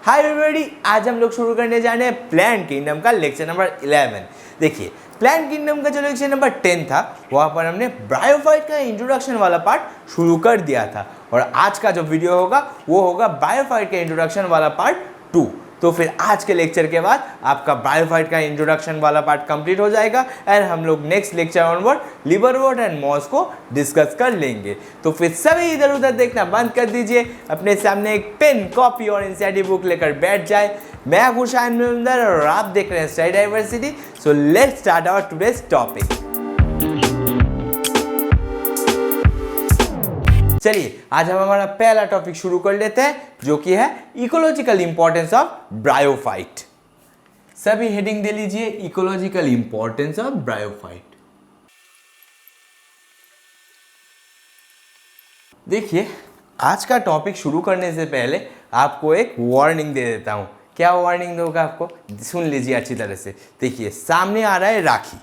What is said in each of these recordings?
Hi everybody, आज हम लोग शुरू करने जा रहे हैं प्लांट किंगडम का लेक्चर नंबर 11। देखिए, प्लांट किंगडम का जो लेक्चर नंबर 10 था वहाँ पर हमने ब्रायोफाइट का इंट्रोडक्शन वाला पार्ट शुरू कर दिया था और आज का जो वीडियो होगा वो होगा ब्रायोफाइट का इंट्रोडक्शन वाला पार्ट 2। तो फिर आज के लेक्चर के बाद आपका ब्रायोफाइट का इंट्रोडक्शन वाला पार्ट कंप्लीट हो जाएगा एंड हम लोग next lecture onward liverwort and moss को डिस्कस कर लेंगे। तो फिर सभी इधर उधर देखना बंद कर दीजिए, अपने सामने एक पेन, कॉपी और एनसीईआरटी बुक लेकर बैठ जाए। मैं गुशान मुंदर और आप देख रहे हैं study diversity. So let's start our today's topic. चलिए, आज हम हमारा पहला टॉपिक शुरू कर लेते हैं जो कि है इकोलॉजिकल इंपॉर्टेंस ऑफ ब्रायोफाइट। सभी हेडिंग दे लीजिए, इकोलॉजिकल इंपॉर्टेंस ऑफ ब्रायोफाइट। देखिए, आज का टॉपिक शुरू करने से पहले आपको एक वार्निंग दे देता हूं। क्या वार्निंग दूंगा आपको, सुन लीजिए अच्छी तरह से। देखिए, सामने आ रहा है राखी,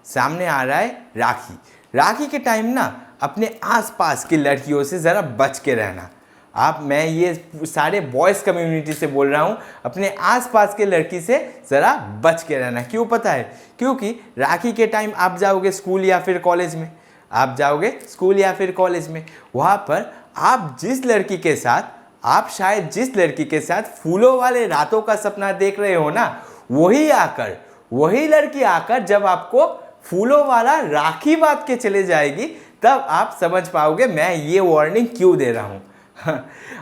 सामने आ रहा है राखी। राखी के टाइम ना अपने आसपास की लड़कियों से ज़रा बच के रहना। मैं ये सारे बॉयज़ कम्युनिटी से बोल रहा हूँ, अपने आसपास के लड़की से ज़रा बच के रहना। क्यों पता है? क्योंकि राखी के टाइम आप जाओगे स्कूल या फिर कॉलेज में, आप जाओगे स्कूल या फिर कॉलेज में, वहाँ पर आप जिस लड़की के साथ, आप शायद जिस लड़की के साथ फूलों वाले रातों का सपना देख रहे हो ना, वही लड़की आकर जब आपको फूलों वाला राखी बांध के चले जाएगी, तब आप समझ पाओगे मैं ये वार्निंग क्यों दे रहा हूँ।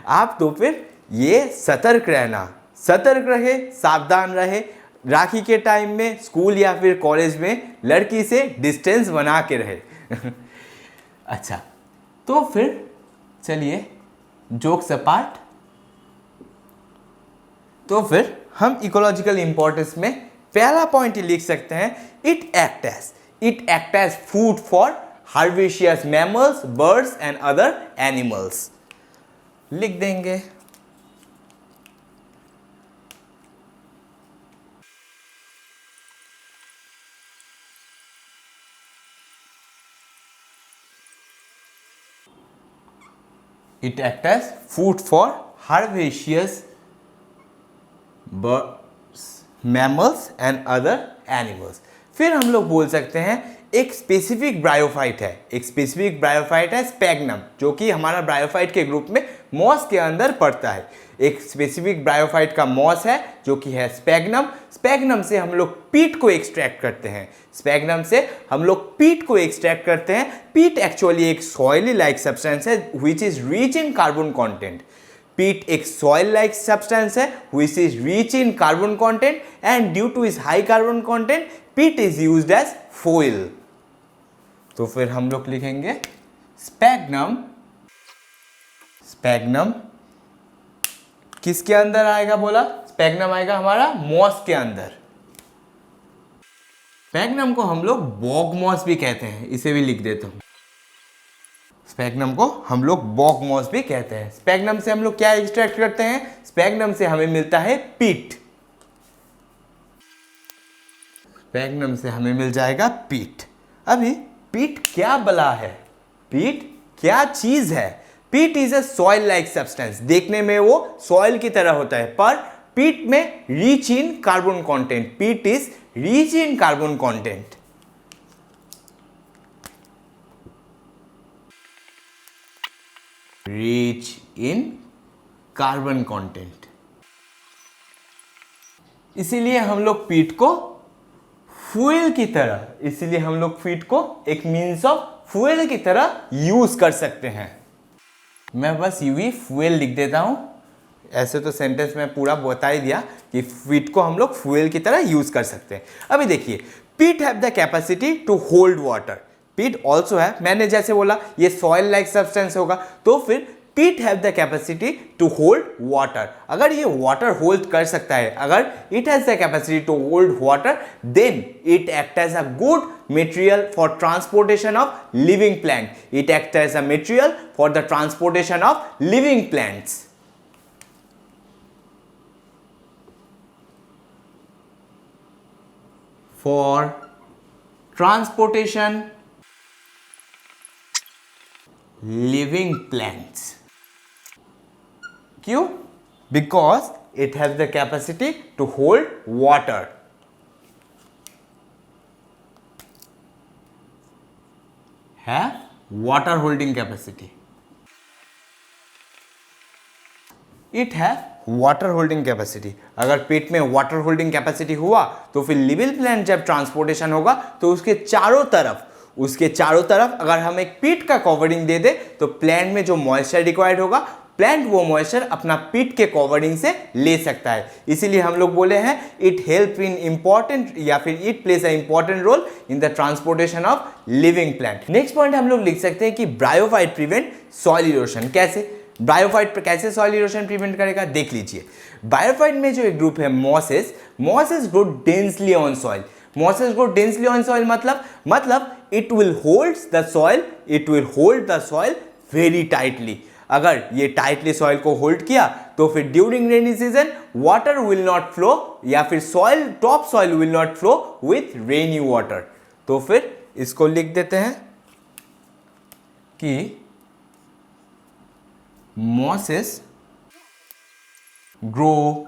आप तो फिर ये सतर्क रहना, सतर्क रहे, सावधान रहे। राखी के टाइम में स्कूल या फिर कॉलेज में लड़की से डिस्टेंस बना के रहे। अच्छा, तो फिर चलिए जोक्स अपार्ट, तो फिर हम इकोलॉजिकल इंपॉर्टेंस में पहला पॉइंट लिख सकते हैं, it act as food for herbaceous mammals, birds and other animals। लिख देंगे। It acts as food for herbaceous birds, mammals and other animals। फिर हम लोग बोल सकते हैं एक स्पेसिफिक ब्रायोफाइट है, एक स्पेसिफिक ब्रायोफाइट है स्पैग्नम, जो कि हमारा ब्रायोफाइट के ग्रुप में मॉस के अंदर पड़ता है। एक स्पेसिफिक ब्रायोफाइट का मॉस है जो कि है स्पैग्नम। स्पैग्नम से हम लोग पीट को एक्सट्रैक्ट करते हैं, स्पैग्नम से हम लोग पीट को एक्सट्रैक्ट करते हैं। पीट एक्चुअली एक सॉइली लाइक सब्सटेंस है which is rich in carbon content. पीट एक सॉइल लाइक सब्सटेंस है which is rich in carbon content and due two is high carbon content पीट इज यूज्ड एज फॉइल। तो फिर हम लोग लिखेंगे स्पैग्नम। स्पैग्नम किसके अंदर आएगा बोला? स्पैग्नम आएगा हमारा मॉस के अंदर। स्पैग्नम को हम लोग बॉग मॉस भी कहते हैं, इसे भी लिख देता हूं। स्पैग्नम को हम लोग बॉग मॉस भी कहते हैं। स्पैग्नम से हम लोग क्या एक्सट्रैक्ट करते हैं? स्पैग्नम से हमें मिलता है पीट। स्पैग्नम से हमें मिल जाएगा पीट। अभी पीट क्या बला है? पीट क्या चीज है? पीट is a soil like substance. देखने में वो सॉइल की तरह होता है, पर पीट में रिच इन कार्बन कंटेंट। पीट is rich in carbon content. Rich in carbon content. इसीलिए हम लोग पीट को फ्यूल की तरह, इसीलिए हम लोग पीट को एक मीन्स ऑफ फ्यूल की तरह यूज कर सकते हैं। मैं बस यूं ही फ्यूल लिख देता हूं। ऐसे तो सेंटेंस में पूरा बता ही दिया कि पीट को हम लोग फ्यूल की तरह यूज कर सकते हैं। अभी देखिए, peat have the capacity to hold water. Peat also है, मैंने जैसे बोला ये सॉइल लाइक सब्सटेंस होगा, तो फिर peat have the capacity to hold water. अगर ये वाटर होल्ड कर सकता है, अगर it has the capacity to hold water, then it act as a good material for transportation of living plant. It acts as a material for the transportation of living plants. For transportation living plants। क्यों? Because it has the capacity to hold water. Have water holding capacity. It have water holding capacity. अगर पेट में water holding capacity हुआ तो फिर living plant जब transportation होगा तो उसके चारों तरफ अगर हम एक पीट का कवरिंग दे दे तो प्लांट में जो मॉइस्चर रिक्वायर्ड होगा प्लांट वो मॉइस्चर अपना पीट के कवरिंग से ले सकता है. इसीलिए हम लोग बोले हैं इट हेल्प इन इंपॉर्टेंट या फिर it plays a important role in the transportation of living plant. Next point हम लोग लिख सकते हैं कि ब्रायोफाइट प्रिवेंट सॉइल इरोशन. कैसे ब्रायोफाइट कैसे सॉइल इरोशन प्रिवेंट करेगा देख लीजिए. ब्रायोफाइट में जो एक ग्रुप है mosses grow densely on soil. Mosses grow densely on soil मतलब it will hold the soil very tightly. अगर ये टाइटली सॉइल को होल्ड किया तो फिर during rainy season water will not flow या फिर top soil will not flow with rainy water. तो फिर इसको लिख देते हैं कि mosses grow.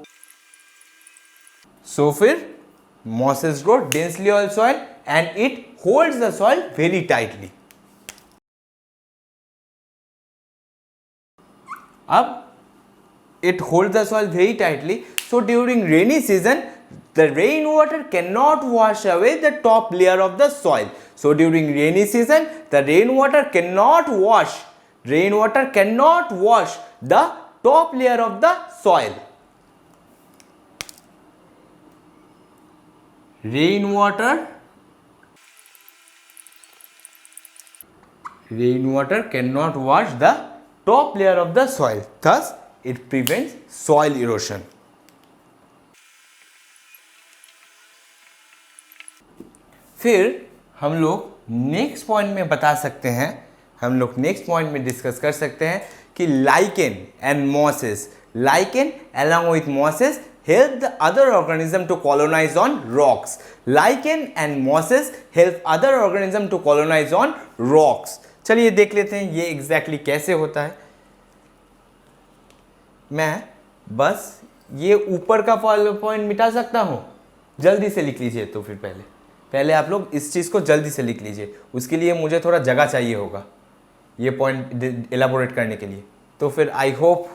So फिर mosses grow densely on soil and it holds the soil very tightly. अब it holds the soil very tightly. So during rainy season the rainwater cannot wash away the top layer of the soil. So during rainy season the rainwater cannot wash the top layer of the soil. Rainwater cannot wash the top layer of the soil. Thus, it prevents soil erosion. फिर हम लोग next point में बता सकते हैं, हम लोग next point में डिस्कस कर सकते हैं कि lichen and mosses, lichen along with mosses help the other organism to colonize on rocks. Lichen and mosses help other organism to colonize on rocks. चलिए देख लेते हैं ये एग्जैक्टली कैसे होता है. मैं बस ये ऊपर का पॉइंट मिटा सकता हूँ, जल्दी से लिख लीजिए. तो फिर पहले आप लोग इस चीज़ को जल्दी से लिख लीजिए. उसके लिए मुझे थोड़ा जगह चाहिए होगा ये पॉइंट एलाबोरेट करने के लिए. तो फिर आई होप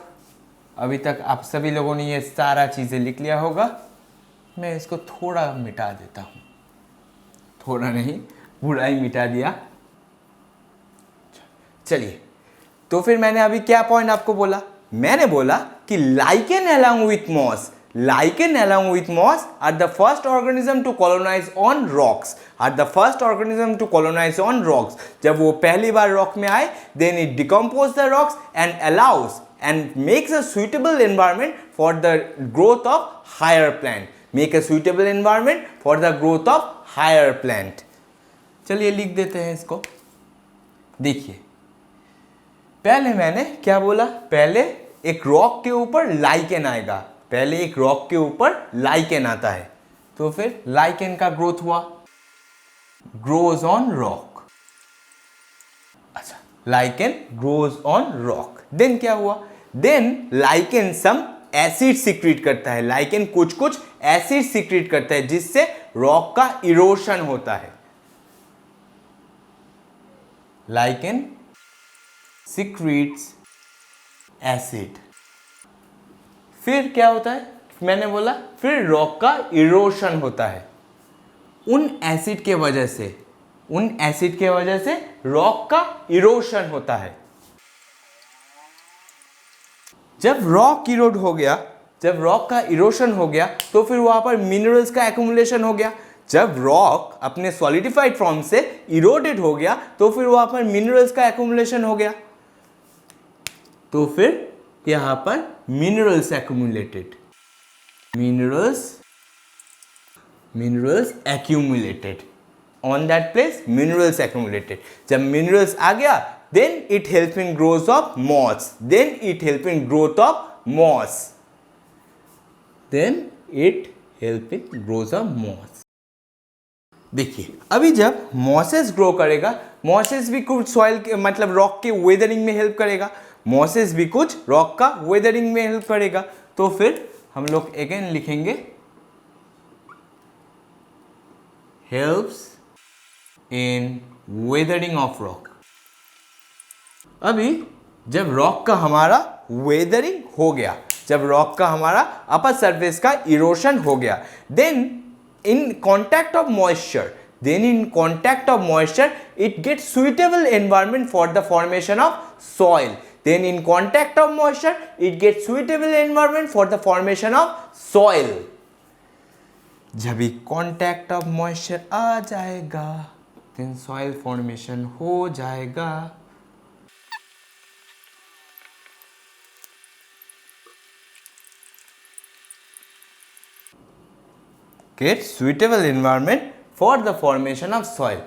अभी तक आप सभी लोगों ने ये सारा चीज़ें लिख लिया होगा. मैं इसको थोड़ा मिटा देता हूँ, थोड़ा नहीं पूरा ही मिटा दिया. चलिए, तो फिर मैंने अभी क्या पॉइंट आपको बोला? मैंने बोला कि lichen along with moss are the first organism to colonize on rocks. जब वो पहली बार रॉक में आए, then it decompose the rocks and allows and makes a suitable environment for the growth of higher plant. चलिए लिख देते हैं इसको. देखिए, पहले मैंने क्या बोला? पहले एक रॉक के ऊपर लाइकेन आएगा, पहले एक रॉक के ऊपर लाइकेन आता है. तो फिर लाइकेन का ग्रोथ हुआ, ग्रोज ऑन रॉक. अच्छा, lichen grows on rock. Then क्या हुआ? Then lichen some acid secrete करता है. लाइकेन कुछ एसिड सिक्रीट करता है जिससे रॉक का इरोशन होता है. Lichen secretes acid. फिर क्या होता है? मैंने बोला फिर रॉक का इरोशन होता है. उन एसिड के वजह से रॉक का इरोशन होता है. जब रॉक इरोड हो गया, जब रॉक का इरोशन हो गया तो फिर वहां पर मिनरल्स का एक्यूमुलेशन हो गया. जब रॉक अपने सॉलिडिफाइड फॉर्म से इरोडेड हो गया तो फिर वहां पर मिनरल्स का एक्यूमुलेशन हो गया. तो फिर यहां पर minerals accumulated, minerals accumulated on that place. Minerals accumulated. जब मिनरल्स आ गया then it helps in growth of moss. देखिए, अभी जब मॉसेस ग्रो करेगा, मॉसेस भी कुछ सॉइल के मतलब रॉक के वेदरिंग में हेल्प करेगा. तो फिर हम लोग अगेन लिखेंगे helps in weathering of rock. अभी जब रॉक का हमारा वेदरिंग हो गया, जब रॉक का हमारा अपर सरफेस का इरोशन हो गया, then in contact of moisture, it gets suitable environment for the formation of soil. Then in contact of moisture it gets suitable environment for the formation of soil. जब भी contact of moisture आ जाएगा then soil formation हो जाएगा। Get suitable environment for the formation of soil.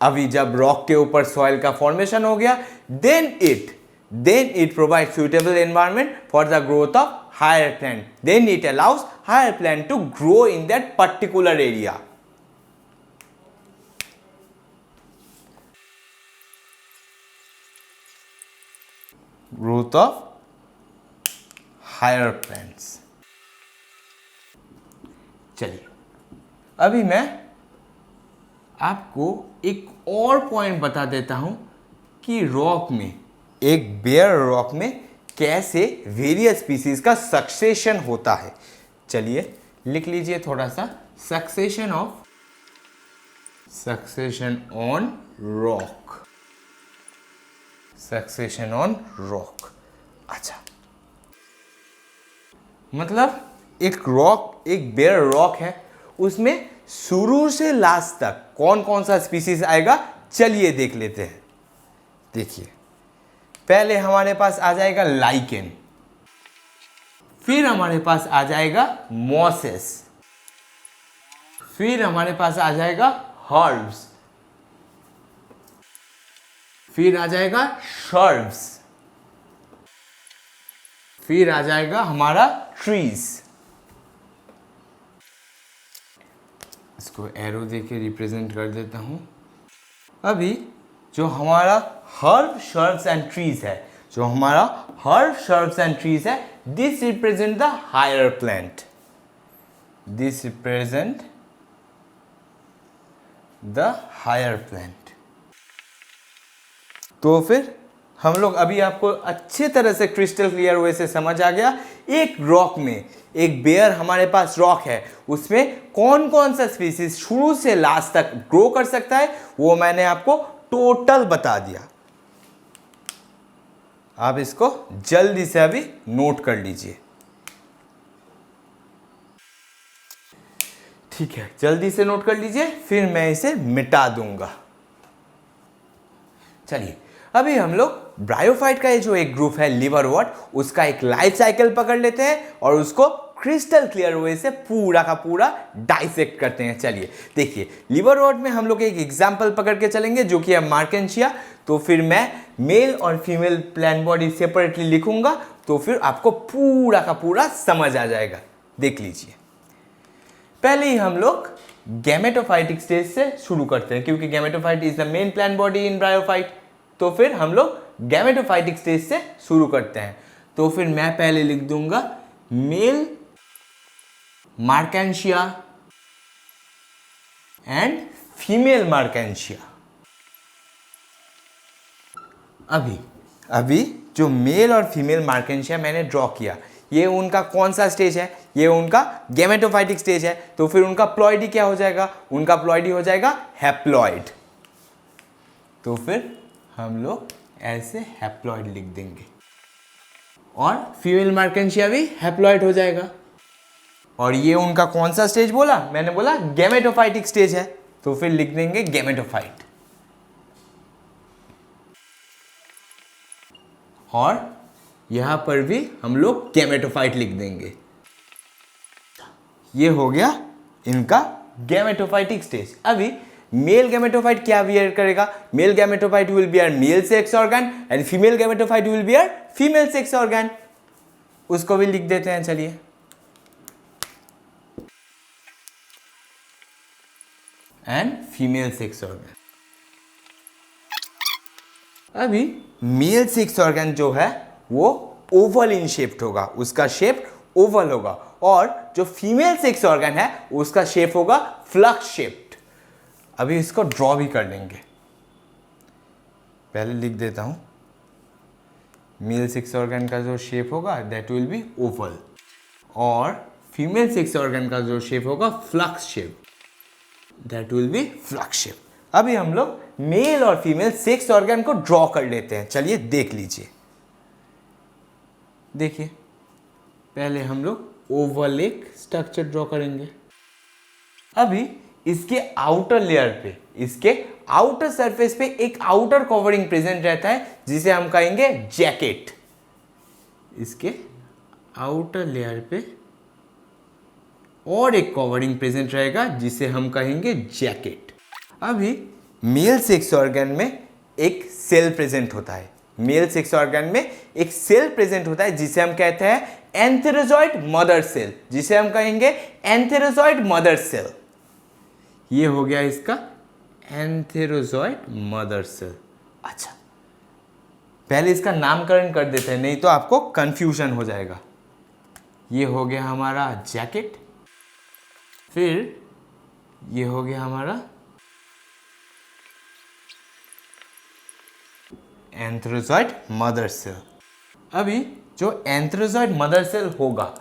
अभी जब rock के ऊपर soil का फॉर्मेशन हो गया, then it provides suitable environment for the growth of higher plant. Then it allows higher plant to grow in that particular area. Growth of higher plants. चलिए अभी मैं आपको एक और पॉइंट बता देता हूं कि रॉक में, एक बेयर रॉक में कैसे वेरियस स्पीसीज का सक्सेशन होता है। चलिए लिख लीजिए थोड़ा सा, succession on rock, succession on rock. अच्छा, मतलब एक रॉक, एक बेयर रॉक है, उसमें शुरू से लास्ट तक कौन कौन सा स्पीसीज आएगा, चलिए देख लेते हैं। देखिए पहले हमारे पास आ जाएगा लाइकेन, फिर हमारे पास आ जाएगा मॉसेस, फिर हमारे पास आ जाएगा हर्ब्स, फिर आ जाएगा शर्ब्स, फिर आ जाएगा हमारा ट्रीज। इसको एरो देके रिप्रेजेंट कर देता हूं। अभी जो हमारा हर्ब शर्ब्स एंड ट्रीज है, जो हमारा हर्ब शर्ब्स एंड ट्रीज है, this represent the higher plant, this represent the higher plant. तो फिर हम लोग, अभी आपको अच्छे तरह से क्रिस्टल क्लियर वे से समझ आ गया, एक रॉक में, एक बेयर हमारे पास रॉक है, उसमें कौन कौन सा स्पीसीज शुरू से लास्ट तक ग्रो कर सकता है, वो मैंने आपको टोटल बता दिया। आप इसको जल्दी से अभी नोट कर लीजिए। ठीक है, जल्दी से नोट कर लीजिए, फिर मैं इसे मिटा दूंगा। चलिए अभी हम लोग ब्रायोफाइट का ये जो एक ग्रुप है लिवरवॉर्ट, उसका एक लाइफ साइकिल पकड़ लेते हैं और उसको क्रिस्टल क्लियर वे से पूरा का पूरा डाइसेक्ट करते हैं। चलिए देखिए, लिवरवॉर्ट में हम लोग एक एग्जांपल पकड़ के चलेंगे जो कि है मार्केंशिया। तो फिर मैं मेल और फीमेल प्लांट बॉडी सेपरेटली लिखूंगा, तो फिर आपको पूरा का पूरा समझ आ जाएगा। देख लीजिए, पहले ही हम लोग गैमेटोफाइटिक स्टेज से शुरू करते हैं, क्योंकि gametophyte is the main plant body in bryophyte. तो फिर हम लोग गैमेटोफाइटिक स्टेज से शुरू करते हैं। तो फिर मैं पहले लिख दूंगा male marchantia and female marchantia. अभी जो मेल और फीमेल मार्केंशिया मैंने ड्रॉ किया, ये उनका कौन सा स्टेज है, ये उनका गैमेटोफाइटिक स्टेज है। तो फिर उनका प्लॉइडी क्या हो जाएगा, उनका प्लॉइडी हो जाएगा हैप्लॉइड। तो फिर हम लोग ऐसे हैप्लॉइड लिख देंगे, और फीमेल मार्केंशिया भी हैप्लॉइड हो जाएगा। और ये उनका कौन सा स्टेज बोला, मैंने बोला गैमेटोफाइटिक स्टेज है, तो फिर लिख देंगे गैमेटोफाइट। और यहां पर भी हम लोग गैमेटोफाइट लिख देंगे। ये हो गया इनका गैमेटोफाइटिक स्टेज। अभी मेल गैमेटोफाइट क्या बियर करेगा, male gametophyte will beer male sex organ and female gametophyte will beer female sex organ. उसको भी लिख देते हैं। चलिए, एंड फीमेल सेक्स ऑर्गन। अभी मेल सेक्स ऑर्गन जो है वो ओवल इन शेप्ड होगा, उसका शेप ओवल होगा, और जो फीमेल सेक्स ऑर्गन है उसका शेप होगा फ्लक्स शेप्ड। अभी इसको ड्रॉ भी कर लेंगे, पहले लिख देता हूं। मेल सेक्स ऑर्गन का जो शेप होगा दैट विल बी ओवल, और फीमेल सेक्स ऑर्गन का जो शेप होगा flux shape, that will be flux shape. अभी हम लोग मेल और फीमेल सेक्स ऑर्गन को ड्रॉ कर लेते हैं। चलिए देख लीजिए। देखिए, पहले हम लोग ओवल एक स्ट्रक्चर ड्रॉ करेंगे। अभी इसके आउटर लेयर पे, इसके आउटर सरफेस पे एक आउटर कवरिंग प्रेजेंट रहता है जिसे हम कहेंगे जैकेट। इसके आउटर लेयर पे और एक कवरिंग प्रेजेंट रहेगा जिसे हम कहेंगे जैकेट। अभी मेल सेक्स ऑर्गन में एक सेल प्रेजेंट होता है, मेल सेक्स ऑर्गन में एक सेल प्रेजेंट होता है जिसे हम कहते हैं एंथेरोजॉइड मदर सेल, जिसे हम कहेंगे एंथेरोजॉइड मदर सेल। ये हो गया इसका एंथेरोजॉइड मदर सेल। अच्छा, पहले इसका नामकरण कर देते हैं, नहीं तो आपको कंफ्यूजन हो जाएगा। ये हो गया हमारा जैकेट, फिर ये हो गया हमारा एंथेरोजॉइड मदर सेल। अभी जो एंथेरोजॉइड मदर सेल होगा,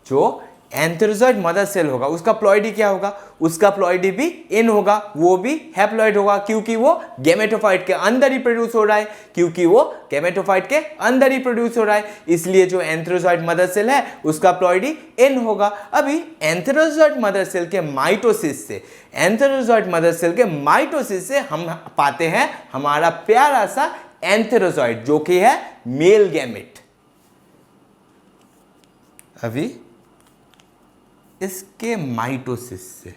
जो एंथेरोजॉइड मदर सेल होगा, उसका प्लॉइडी क्या होगा? उसका प्लॉइडी भी इन होगा, वो भी हैप्लॉइड होगा, क्योंकि वो गैमेटोफाइट के अंदर ही प्रोड्यूस हो रहा है, क्योंकि वो गैमेटोफाइट के अंदर ही प्रोड्यूस हो रहा है, इसलिए जो एंथेरोजॉइड मदर सेल है उसका प्लॉइडी इन होगा। अभी एंथेरोजॉइड मदर सेल के माइटोसिस से, एंथेरोजॉइड मदर सेल के माइटोसिस से हम पाते हैं हमारा प्यारा सा एंथेरोजॉइड, जो कि है मेल गैमेट। अभी इसके माइटोसिस से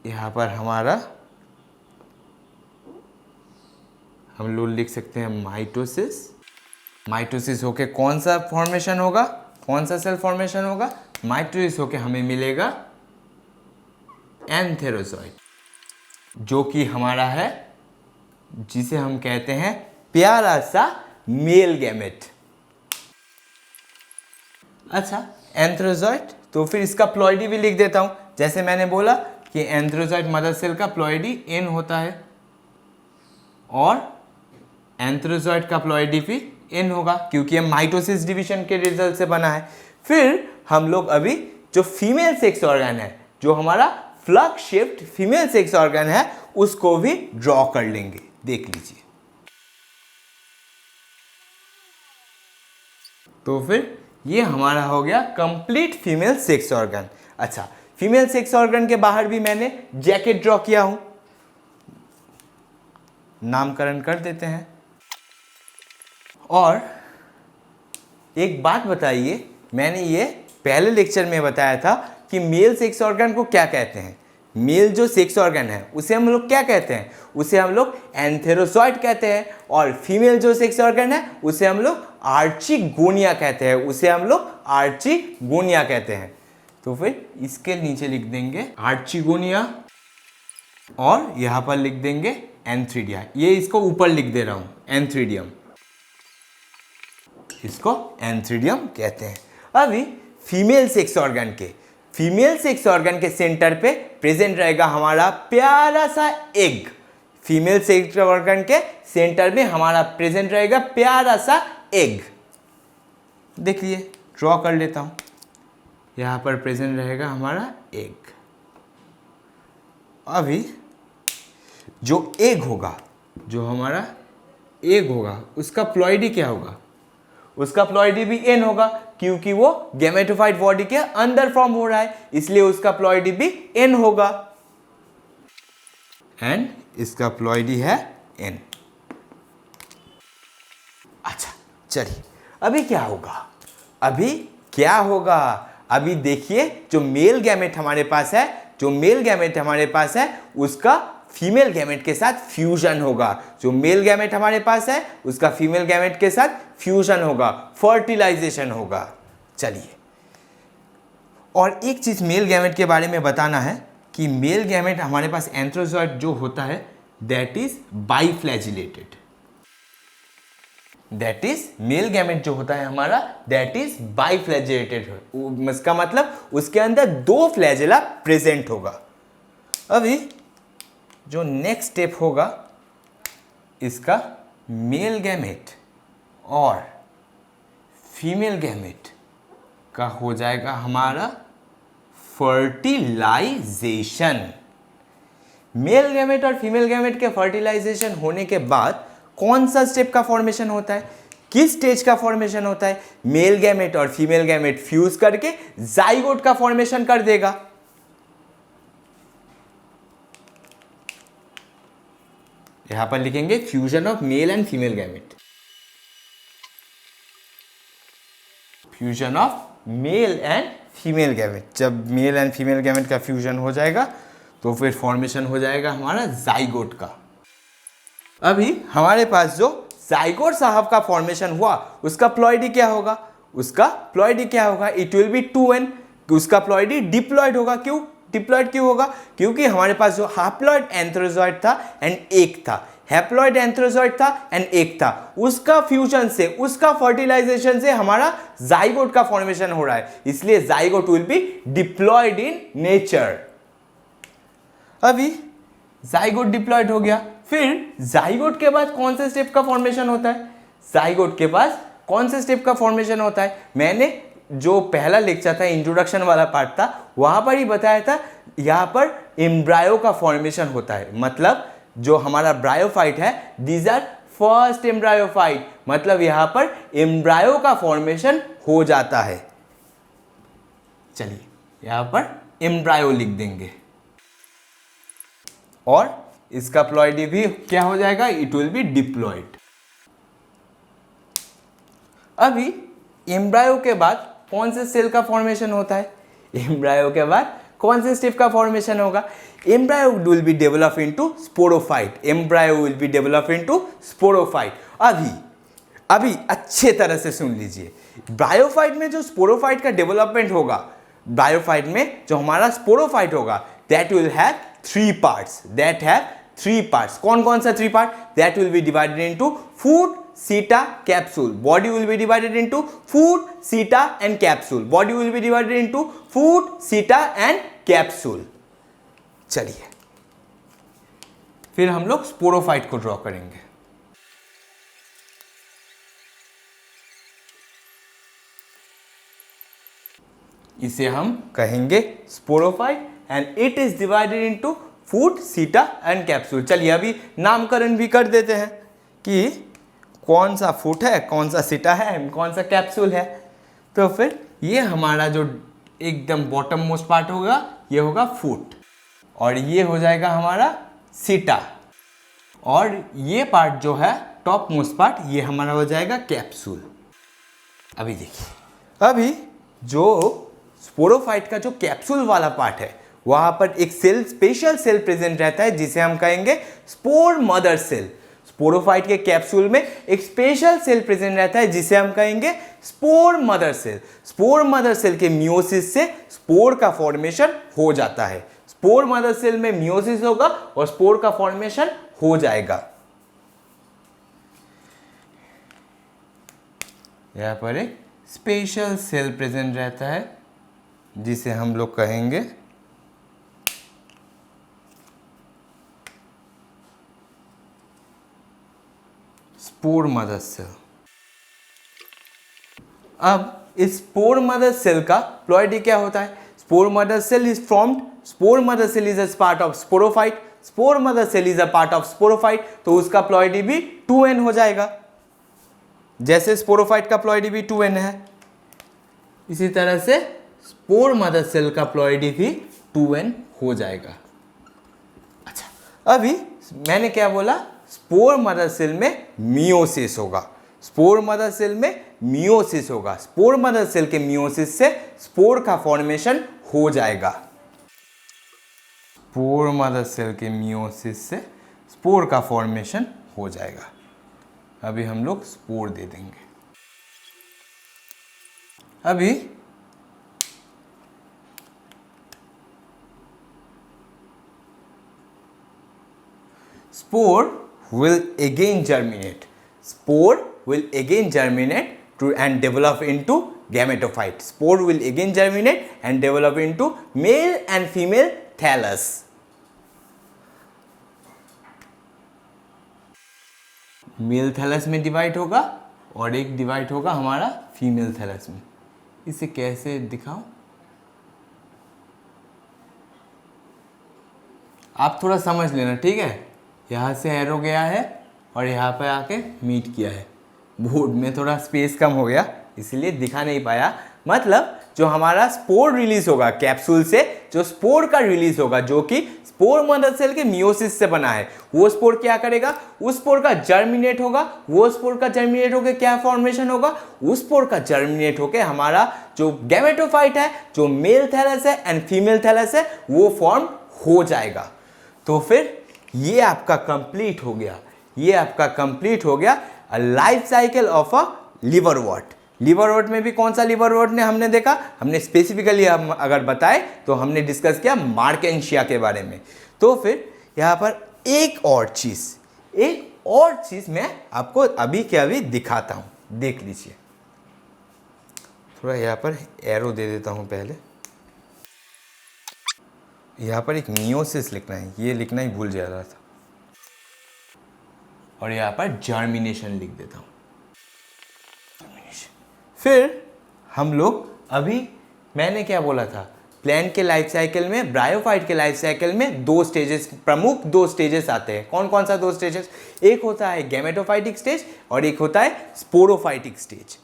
यहां पर हमारा हम लोग लिख सकते हैं माइटोसिस। माइटोसिस होके कौन सा फॉर्मेशन होगा, कौन सा सेल फॉर्मेशन होगा? माइटोसिस होके हमें मिलेगा एंथेरोजॉइड, जो कि हमारा है, जिसे हम कहते हैं प्यारा सा मेल गैमेट। अच्छा, एंथेरोजॉइड, तो फिर इसका प्लॉइडी भी लिख देता हूं। जैसे मैंने बोला कि एंथेरोजॉइड मदर सेल का प्लॉइडी इन होता है और एंथेरोजॉइड का प्लॉइडी भी इन होगा, क्योंकि ये माइटोसिस डिवीजन के रिजल्ट से बना है। फिर हम लोग अभी जो फीमेल सेक्स ऑर्गन है, जो हमारा flux shift female sex organ है, उसको भी ड्रॉ कर लेंगे। देख लीजिए। तो फिर ये हमारा हो गया कंप्लीट फीमेल सेक्स ऑर्गन। अच्छा, फीमेल सेक्स ऑर्गन के बाहर भी मैंने जैकेट ड्रॉ किया हूं, नामकरण कर देते हैं। और एक बात बताइए, मैंने ये पहले लेक्चर में बताया था कि मेल सेक्स ऑर्गन को क्या कहते हैं। मेल जो सेक्स ऑर्गन है उसे हम लोग क्या कहते हैं? उसे हम लोग एंथेरोजॉइड कहते हैं, और फीमेल जो सेक्स ऑर्गन है उसे हम लोग आर्चिगोनिया कहते हैं, उसे हम लोग आर्चिगोनिया कहते हैं। तो फिर इसके नीचे लिख देंगे आर्चिगोनिया और यहां पर लिख देंगे एंथ्रीडिया। ये इसको ऊपर लिख दे रहा हूं, एंथ्रीडियम, इसको एंथ्रीडियम कहते हैं। अभी फीमेल सेक्स ऑर्गन के सेंटर पे प्रेजेंट रहेगा हमारा प्यारा सा एग। फीमेल सेक्स ऑर्गन के सेंटर में हमारा प्रेजेंट रहेगा प्यारा सा एग। देखिए, ड्रॉ कर लेता हूं। यहां पर प्रेजेंट रहेगा हमारा एग। अभी जो एग होगा, जो हमारा एग होगा, उसका प्लॉइडी क्या होगा? उसका प्लॉइडी भी एन होगा, क्योंकि वो गैमेटोफाइट बॉडी के अंदर फॉर्म हो रहा है, इसलिए उसका प्लॉइडी भी एन होगा, एंड इसका प्लॉइडी है एन। अच्छा, चलिए अभी क्या होगा? अभी देखिए, जो मेल गैमेट हमारे पास है, उसका फीमेल गैमेट के साथ फ्यूजन होगा। जो मेल गैमेट हमारे पास है उसका फीमेल गैमेट के साथ फ्यूजन होगा, फर्टिलाइजेशन होगा। चलिए, और एक चीज मेल गैमेट के बारे में बताना है कि मेल गैमेट हमारे पास एंथ्रोजॉइड जो होता है that is biflagellated. That is male gamete जो होता है हमारा, दैट इज बाइफ्लैजेलेटेड। इसका मतलब उसके अंदर 2 फ्लैजेला प्रेजेंट होगा। अभी जो नेक्स्ट स्टेप होगा इसका, मेल गैमेट और फीमेल गैमेट का हो जाएगा हमारा फर्टिलाइजेशन। मेल गैमेट और फीमेल गैमेट के फर्टिलाइजेशन होने के बाद कौन सा स्टेप का फॉर्मेशन होता है, किस स्टेज का फॉर्मेशन होता है? मेल गैमेट और फीमेल गैमेट फ्यूज करके जाइगोट का फॉर्मेशन कर देगा। यहां पर लिखेंगे fusion of male and female gamete, fusion of male and female gamete. जब मेल एंड फीमेल गैमेट का फ्यूजन हो जाएगा तो फिर फॉर्मेशन हो जाएगा हमारा जाइगोट का। अभी हमारे पास जो जाइगोट साहब का फॉर्मेशन हुआ उसका प्लॉइडी क्या होगा? उसका प्लॉइडी क्या होगा? It will be 2n। उसका प्लॉइडी डिप्लॉइड होगा। क्यों डिप्लॉइड क्यों होगा? क्योंकि हमारे पास जो हैप्लॉइड एंथ्रोजॉइड था एंड एक था, हैप्लॉइड एंथ्रोजॉइड था एंड एक था, उसका फ्यूजन से, उसका फर्टिलाइजेशन से हमारा जाइगोट का फॉर्मेशन हो रहा है, इसलिए zygote will be diploid in nature. अभी जाइगोट डिप्लॉइड हो गया, फिर जाइगोट के बाद कौन से स्टेप का फॉर्मेशन होता है? जाइगोट के पास कौन से स्टेप का फॉर्मेशन होता है? मैंने जो पहला लेक्चर था, इंट्रोडक्शन वाला पार्ट था, वहां पर ही बताया था, यहां पर एम्ब्रायो का फॉर्मेशन होता है। मतलब जो हमारा ब्रायोफाइट है, दीज आर फर्स्ट एम्ब्रायोफाइट, मतलब यहां पर एम्ब्रायो का फॉर्मेशन हो जाता है। चलिए यहां पर एम्ब्रायो लिख देंगे और इसका प्लॉइडी भी क्या हो जाएगा? It will be diploid. अभी एम्ब्रायो के बाद कौन से सेल का फॉर्मेशन होता है? एम्ब्रायो के बाद कौन से स्टेप का फॉर्मेशन होगा? Embryo will be develop into sporophyte. Embryo will be develop into sporophyte. अभी अच्छे तरह से सुन लीजिए, ब्रायोफाइट में जो स्पोरोफाइट का डेवलपमेंट होगा, ब्रायोफाइट में जो हमारा स्पोरोफाइट होगा, that will have 3 parts. That have 3 parts. कौन कौन सा 3 part? That will be divided into food, सीटा, capsule. Body will be divided into food, सीटा and capsule. Body will be divided into food, सीटा and capsule. चलिए फिर हम लोग स्पोरोफाइट को ड्रॉ करेंगे। इसे हम कहेंगे sporophyte and it is divided into food, सीटा एंड कैप्सूल। चलिए अभी नामकरण भी कर देते हैं कि कौन सा फूट है, कौन सा सीटा है, कौन सा कैप्सूल है। तो फिर ये हमारा जो एकदम बॉटम मोस्ट पार्ट होगा ये होगा फूट, और ये हो जाएगा हमारा सीटा, और ये पार्ट जो है टॉप मोस्ट पार्ट ये हमारा हो जाएगा कैप्सूल। अभी देखिए, अभी जो स्पोरोफाइट का जो कैप्सूल वाला पार्ट है वहां पर एक सेल, स्पेशल सेल प्रेजेंट रहता है जिसे हम कहेंगे स्पोर मदर सेल। स्पोरोफाइट के कैप्सूल में एक स्पेशल सेल प्रेजेंट रहता है जिसे हम कहेंगे spore mother cell. Spore mother cell के मियोसिस से स्पोर का फॉर्मेशन हो जाता है। स्पोर मदर सेल में मियोसिस होगा और स्पोर का फॉर्मेशन हो जाएगा। यहां पर एक स्पेशल सेल प्रेजेंट रहता है जिसे हम लोग कहेंगे स्पोर मदर सेल। अब इस स्पोर मदर सेल का प्लॉइडी क्या होता है? Spore mother cell is formed, spore mother cell is a part of sporophyte, spore mother cell is a part of sporophyte, तो उसका प्लॉइडी भी 2n हो जाएगा। जैसे स्पोरोफाइट का प्लॉइडी भी 2n है, इसी तरह से स्पोर मदर सेल का प्लॉइडी भी 2n हो जाएगा। अच्छा, अभी मैंने क्या बोला? स्पोर मदर सेल में मियोसिस होगा। स्पोर मदर सेल में मियोसिस होगा। स्पोर मदर सेल के मियोसिस से स्पोर का फॉर्मेशन हो जाएगा। स्पोर मदर सेल के मियोसिस से स्पोर का फॉर्मेशन हो जाएगा। अभी हम लोग स्पोर दे देंगे। अभी spore will again germinate. Spore will again germinate to and develop into gametophyte. Spore will again germinate and develop into male and female thallus. Male thallus में डिवाइड होगा और एक डिवाइड होगा हमारा फीमेल थैलस में। इसे कैसे दिखाऊं? आप थोड़ा समझ लेना, ठीक है। यहाँ से एरो गया है और यहाँ पे आके मीट किया है। बोर्ड में थोड़ा स्पेस कम हो गया इसलिए दिखा नहीं पाया। मतलब जो हमारा स्पोर रिलीज होगा कैप्सूल से, जो स्पोर का रिलीज होगा जो कि स्पोर मदर सेल के मियोसिस से बना है, वो स्पोर क्या करेगा? उस स्पोर का जर्मिनेट होगा। वो स्पोर का जर्मिनेट होकर क्या फॉर्मेशन होगा? उस स्पोर का जर्मिनेट होकर हमारा जो गैमेटोफाइट है, जो मेल थैलस है एंड फीमेल थैलस है, वो फॉर्म हो जाएगा। तो फिर ये आपका कंप्लीट हो गया, ये आपका कंप्लीट हो गया लाइफ साइकिल ऑफ अ लिवरवॉर्ट। लिवरवॉर्ट में भी कौन सा लिवरवॉर्ट ने हमने देखा? हमने स्पेसिफिकली हम अगर बताए तो हमने डिस्कस किया मार्केंशिया के बारे में। तो फिर यहाँ पर एक और चीज़ मैं आपको अभी के अभी दिखाता हूँ, देख लीजिए। थोड़ा यहाँ पर एरो दे देता हूँ पहले। यहाँ पर एक मियोसिस लिखना है, ये लिखना ही भूल जा रहा था। और यहाँ पर जर्मिनेशन लिख देता हूँ। फिर हम लोग अभी मैंने क्या बोला था, प्लांट के लाइफ साइकिल में, ब्रायोफाइट के लाइफ साइकिल में प्रमुख दो स्टेजेस आते हैं। कौन कौन सा दो स्टेजेस? एक होता है गैमेटोफाइटिक स्टेज और एक होता है स्पोरोफाइटिक स्टेज।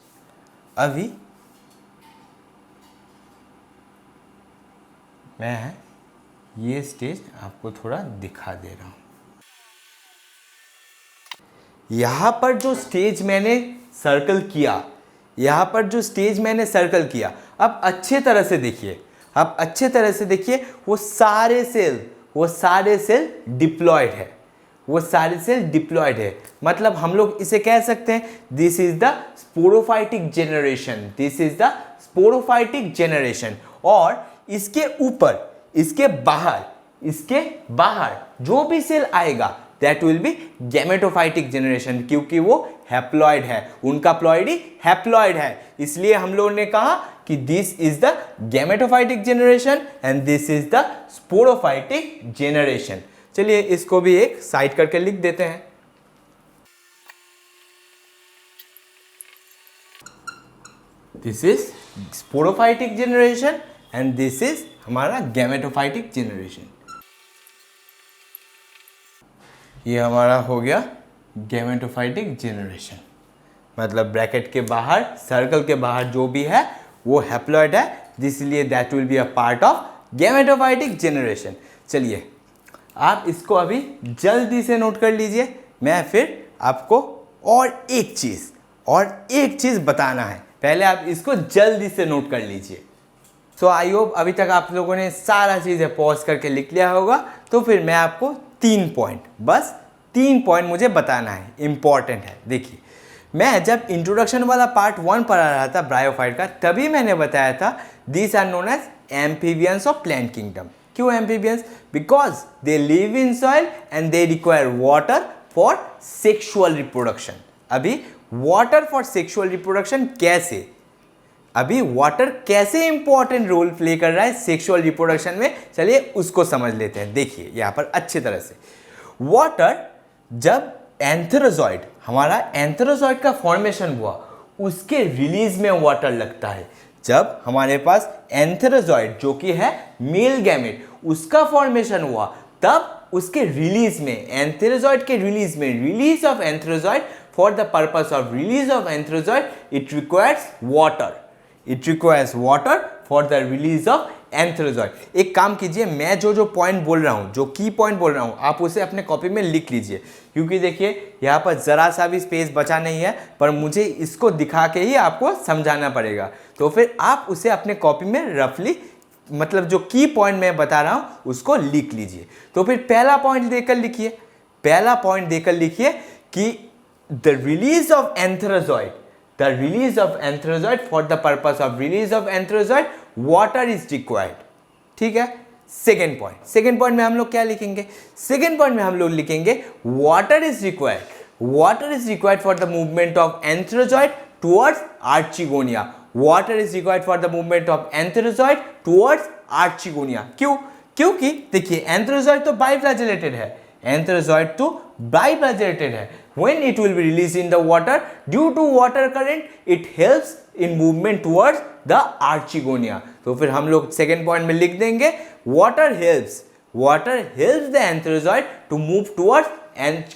अभी मैं ये स्टेज आपको थोड़ा दिखा दे रहा हूं। यहां पर जो स्टेज मैंने सर्कल किया, अब अच्छे तरह से देखिए, वो सारे सेल डिप्लॉयड है। मतलब हम लोग इसे कह सकते हैं this is the sporophytic generation. और इसके ऊपर, इसके बाहर जो भी सेल आएगा that will be gametophytic generation, क्योंकि वो हैप्लॉइड है, उनका प्लॉइडी हैप्लॉइड है। इसलिए हम लोगों ने कहा कि this is the gametophytic generation and this is the sporophytic generation. चलिए इसको भी एक साइड करके लिख देते हैं। This is sporophytic generation and this is हमारा गैमेटोफाइटिक जेनरेशन। ये हमारा हो गया गैमेटोफाइटिक जेनरेशन। मतलब ब्रैकेट के बाहर, सर्कल के बाहर जो भी है वो हैप्लॉइड है, इसलिए that will be a part of gametophytic generation. चलिए आप इसको अभी जल्दी से नोट कर लीजिए। मैं फिर आपको और एक चीज़ बताना है, पहले आप इसको जल्दी से नोट कर लीजिए। सो आई होप अभी तक आप लोगों ने सारा चीज़ें पॉज करके लिख लिया होगा। तो फिर मैं आपको 3 पॉइंट मुझे बताना है, इंपॉर्टेंट है। देखिए, मैं जब इंट्रोडक्शन वाला पार्ट 1 पढ़ा रहा था ब्रायोफाइट का, तभी मैंने बताया था these are known as amphibians of plant kingdom. क्यों amphibians? Because they live in soil and they require water for sexual reproduction. अभी वाटर फॉर सेक्सुअल रिप्रोडक्शन कैसे? अभी वाटर कैसे इंपॉर्टेंट रोल प्ले कर रहा है सेक्सुअल रिप्रोडक्शन में, चलिए उसको समझ लेते हैं। देखिए यहाँ पर अच्छी तरह से, वाटर जब एंथेरोजॉइड, हमारा एंथेरोजॉइड का फॉर्मेशन हुआ, उसके रिलीज में वाटर लगता है। जब हमारे पास एंथेरोजॉइड जो कि है मेल गैमेट, उसका फॉर्मेशन हुआ, तब उसके रिलीज में, एंथेरोजॉइड के रिलीज में, release of antherozoid, for the purpose of release of antherozoid it requires water for the release of antherozoid. एक काम कीजिए, मैं जो पॉइंट बोल रहा हूँ, जो की पॉइंट बोल रहा हूँ, आप उसे अपने कॉपी में लिख लीजिए, क्योंकि देखिए यहाँ पर ज़रा सा भी स्पेस बचा नहीं है, पर मुझे इसको दिखा के ही आपको समझाना पड़ेगा। तो फिर आप उसे अपने कॉपी में रफली, मतलब जो की पॉइंट मैं बता रहा हूँ उसको लिख लीजिए। तो फिर पहला पॉइंट देकर लिखिए कि the release of antherozoid, for the purpose of release of antherozoid water is required। ठीक है। सेकेंड पॉइंट में हम लोग क्या लिखेंगे? सेकेंड पॉइंट में हम लोग लिखेंगे water is required water is required for the movement of Antherozoid towards Archegonia. Water is required for the movement of Antherozoid towards Archegonia. क्यों? क्योंकि देखिए Antherozoid तो बाइफ्लैजेलेटेड है, Antherozoid तो बाइफ्लैजेलेटेड है. When it will be released in the water, due to water current, it helps in movement towards the Archegonia. तो फिर हम लोग सेकेंड पॉइंट में लिख देंगे water helps the Antherozoid to move towards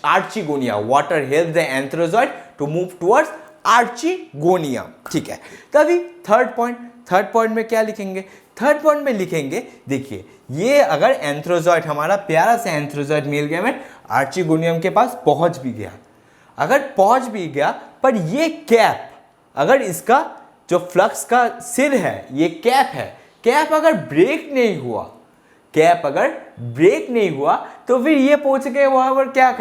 Archegonia. Water helps the Antherozoid to move towards Archegonia. ठीक है. तभी थर्ड पॉइंट में क्या लिखेंगे? थर्ड पॉइंट में लिखेंगे, देखिए ये अगर एंथ्रोजॉइड, हमारा प्यारा सा एंथ्रोजॉइड मेल गैमेट आर्चीगोनियम के पास पहुंच भी गया, अगर पहुंच भी गया, पर ये कैप, अगर इसका जो फ्लक्स का सिर है, ये कैप है, कैप अगर ब्रेक नहीं हुआ तो फिर ये पहुंच के वहां पर क्या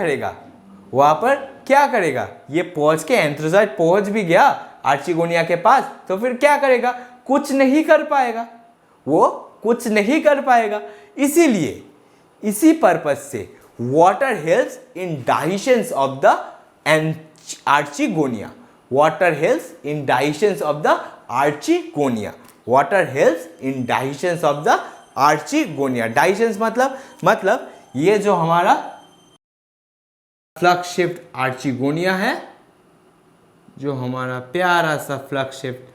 करेगा? ये पहुंच के एंथ्रोजॉइड पहुंच भी गया आर्चीगोनिया के पास, तो फिर क्या करेगा? कुछ नहीं कर पाएगा. इसीलिए इसी पर्पज से water helps in digestion of the archegonia. Water helps in digestion of the archegonia. Digestion मतलब ये जो हमारा फ्लक्स शिफ्ट आर्चीगोनिया है, जो हमारा प्यारा सा फ्लक्स शिफ्ट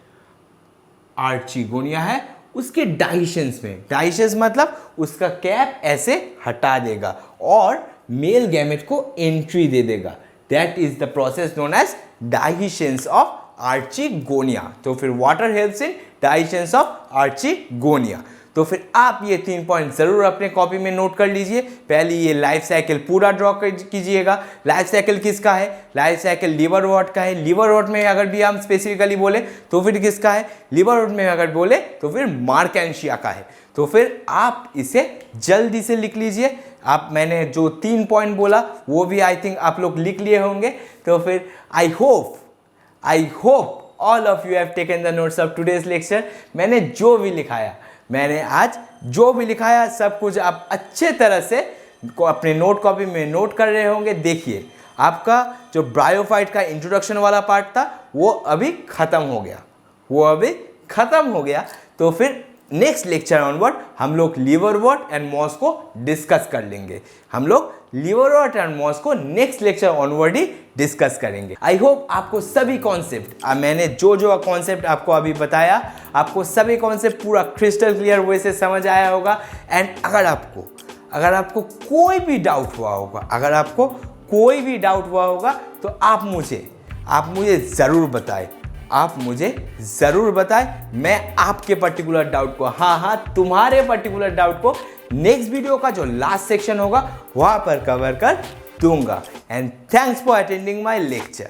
आर्चीगोनिया है, उसके डाइजेशन मतलब उसका कैप ऐसे हटा देगा और मेल गैमेट को एंट्री दे देगा. That is the process known as digestion of archegonia. तो फिर water helps in digestion of archegonia. तो फिर आप ये 3 पॉइंट जरूर अपने कॉपी में नोट कर लीजिए. पहले ये लाइफ साइकिल पूरा ड्रॉ कीजिएगा. लाइफ साइकिल किसका है? लाइफ साइकिल लिवरवॉर्ट का है. लिवरवॉर्ट में अगर भी हम स्पेसिफिकली बोले तो फिर किसका है? लिवरवॉर्ट में अगर बोले तो फिर मार्केंशिया का है. तो फिर आप इसे जल्दी से लिख लीजिए. आप, मैंने जो 3 पॉइंट बोला वो भी आई थिंक आप लोग लिख लिए होंगे. तो फिर I hope all of you have taken the notes of today's lecture. मैंने आज जो भी लिखाया सब कुछ आप अच्छे तरह से अपने नोट कॉपी में नोट कर रहे होंगे. देखिए आपका जो ब्रायोफाइट का इंट्रोडक्शन वाला पार्ट था वो अभी ख़त्म हो गया. तो फिर नेक्स्ट लेक्चर ऑनवर्ड हम लोग लिवरवॉर्ट एंड मॉस को डिस्कस कर लेंगे. नेक्स्ट लेक्चर ऑनवर्ड ही डिस्कस करेंगे. आई होप आपको सभी कॉन्सेप्ट, मैंने जो कॉन्सेप्ट आपको अभी बताया, आपको सभी कॉन्सेप्ट पूरा क्रिस्टल क्लियर वे से समझ आया होगा. एंड अगर आपको कोई भी डाउट हुआ होगा तो आप मुझे ज़रूर बताएं. मैं आपके पर्टिकुलर डाउट को, तुम्हारे पर्टिकुलर डाउट को नेक्स्ट वीडियो का जो लास्ट सेक्शन होगा वहां पर कवर कर दूंगा. And thanks for attending my lecture.